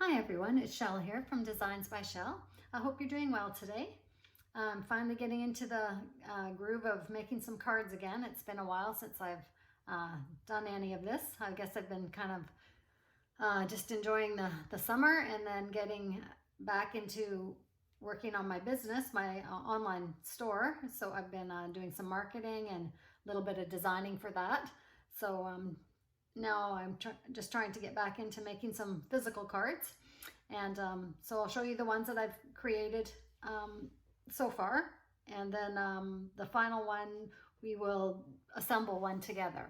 Hi everyone, it's Shell here from Designs by Shell. I hope you're doing well today. I'm finally getting into the groove of making some cards again. It's been a while since I've done any of this. I guess I've been kind of just enjoying the summer and then getting back into working on my business, my online store. So I've been doing some marketing and a little bit of designing for that. So now I'm just trying to get back into making some physical cards. And so I'll show you the ones that I've created so far. And then the final one, we will assemble one together.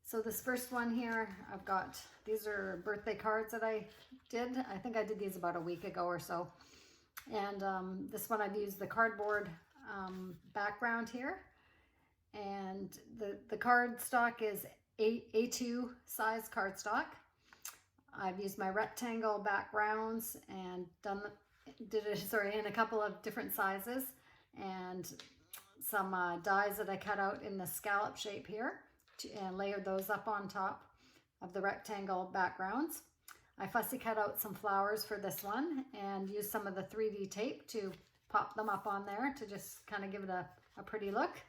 So this first one here, I've got, these are birthday cards that I did. I think I did these about a week ago or so. And this one I've used the cardboard background here. And the card stock is A2 size cardstock. I've used my rectangle backgrounds and did it in a couple of different sizes, and some dies that I cut out in the scallop shape here and layered those up on top of the rectangle backgrounds. I fussy cut out some flowers for this one and used some of the 3D tape to pop them up on there to just kind of give it a pretty look.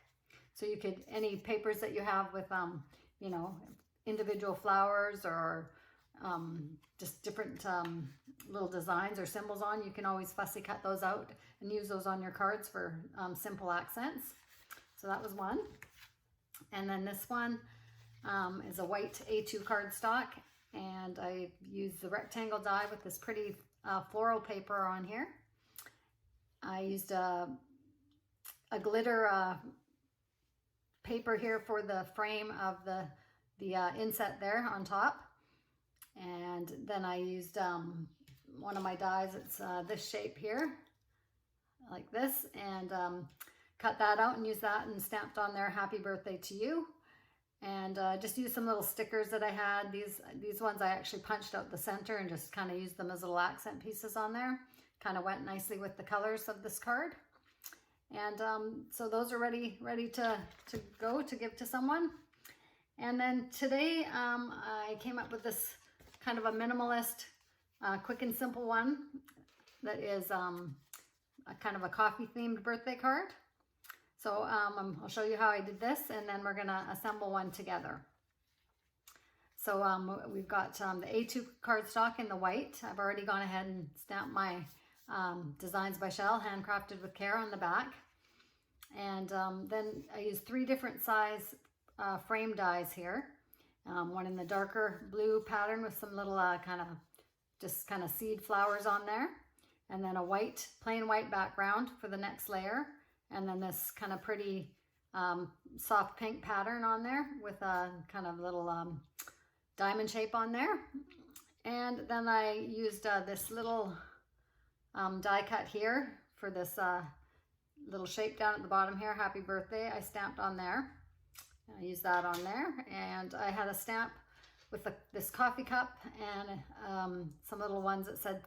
So you could, any papers that you have with, you know, individual flowers or just different little designs or symbols on, you can always fussy cut those out and use those on your cards for simple accents. So that was one. And then this one is a white A2 cardstock, and I used the rectangle die with this pretty floral paper on here. I used a glitter paper here for the frame of the inset there on top. And then I used one of my dies. It's this shape here, like this, and cut that out and used that and stamped on there, "Happy Birthday to You." And just used some little stickers that I had. These ones I actually punched out the center and just kind of used them as little accent pieces on there. Kind of went nicely with the colors of this card. And so those are ready to go to give to someone. And then today I came up with this kind of a minimalist, quick and simple one that is a kind of a coffee themed birthday card. So I'll show you how I did this, and then we're gonna assemble one together. So we've got the A2 cardstock in the white. I've already gone ahead and stamped my Designs by Shell, handcrafted with care on the back. And then I used 3 different size frame dies here. One in the darker blue pattern with some little kind of seed flowers on there. And then a white, plain white background for the next layer. And then this kind of pretty soft pink pattern on there with a kind of little diamond shape on there. And then I used this little die cut here for this little shape down at the bottom here, "Happy Birthday." I stamped on there. I used that on there, and I had a stamp with this coffee cup and some little ones that said,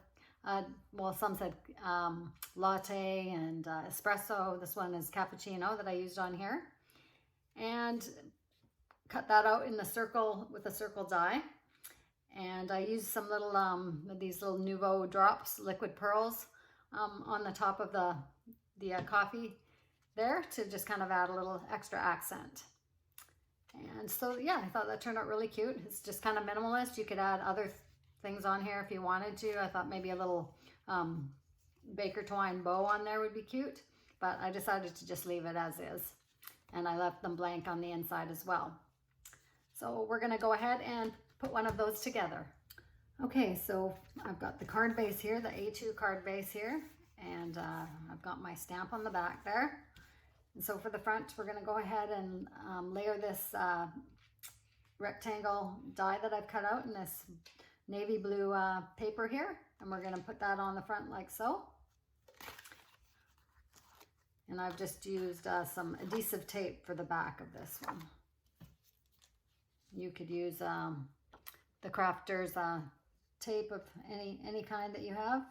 well, some said latte and espresso. This one is cappuccino that I used on here, and cut that out in the circle with a circle die. And I used some little these little Nouveau drops, liquid pearls, on the top of the coffee there to just kind of add a little extra accent. And so yeah, I thought that turned out really cute. It's just kind of minimalist. You could add other things on here if you wanted to. I thought maybe a little baker twine bow on there would be cute, but I decided to just leave it as is. And I left them blank on the inside as well. So we're gonna go ahead and put one of those together. Okay, so I've got the card base here, the A2 card base here, and I've got my stamp on the back there. And so for the front, we're going to go ahead and layer this rectangle die that I've cut out in this navy blue paper here. And we're going to put that on the front like so. And I've just used some adhesive tape for the back of this one. You could use the crafter's tape of any kind that you have.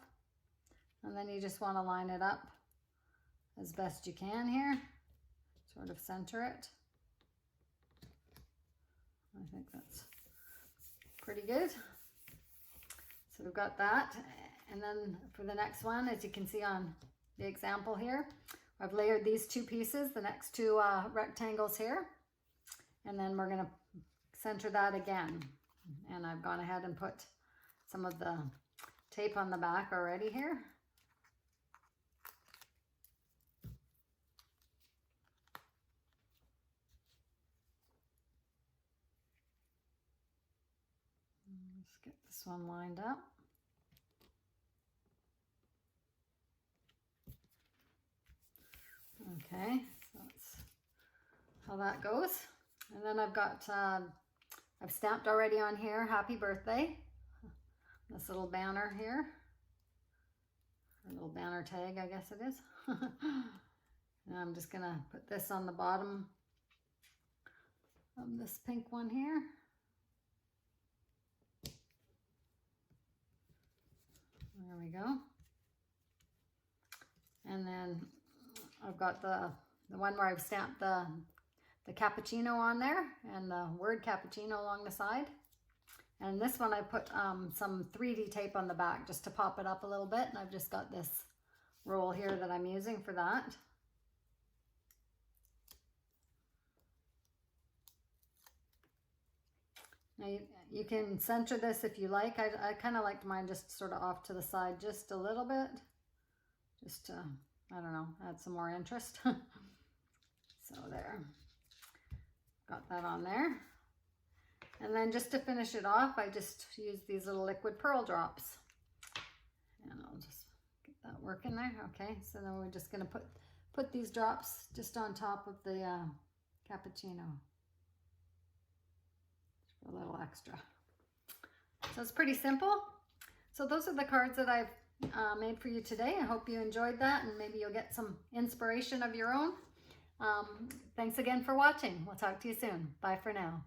And then you just want to line it up as best you can here. Sort of center it. I think that's pretty good. So we've got that. And then for the next one, as you can see on the example here, I've layered these two pieces, the next two rectangles here. And then we're gonna center that again. And I've gone ahead and put some of the tape on the back already here. Let's get this one lined up. Okay, so that's how that goes. And then I've got, I've stamped already on here, happy birthday. This little banner here. A little banner tag, I guess it is. And I'm just gonna put this on the bottom of this pink one here. There we go. And then I've got the one where I've stamped the cappuccino on there and the word cappuccino along the side. And this one I put some 3D tape on the back just to pop it up a little bit. And I've just got this roll here that I'm using for that. Now you can center this if you like. I kind of liked mine just sort of off to the side just a little bit. Just to, I don't know, add some more interest. So there. Got that on there. And then just to finish it off, I just use these little liquid pearl drops. And I'll just get that working there. Okay, so then we're just gonna put these drops just on top of the cappuccino. A little extra. So it's pretty simple. So those are the cards that I've made for you today. I hope you enjoyed that and maybe you'll get some inspiration of your own. Thanks again for watching. We'll talk to you soon. Bye for now.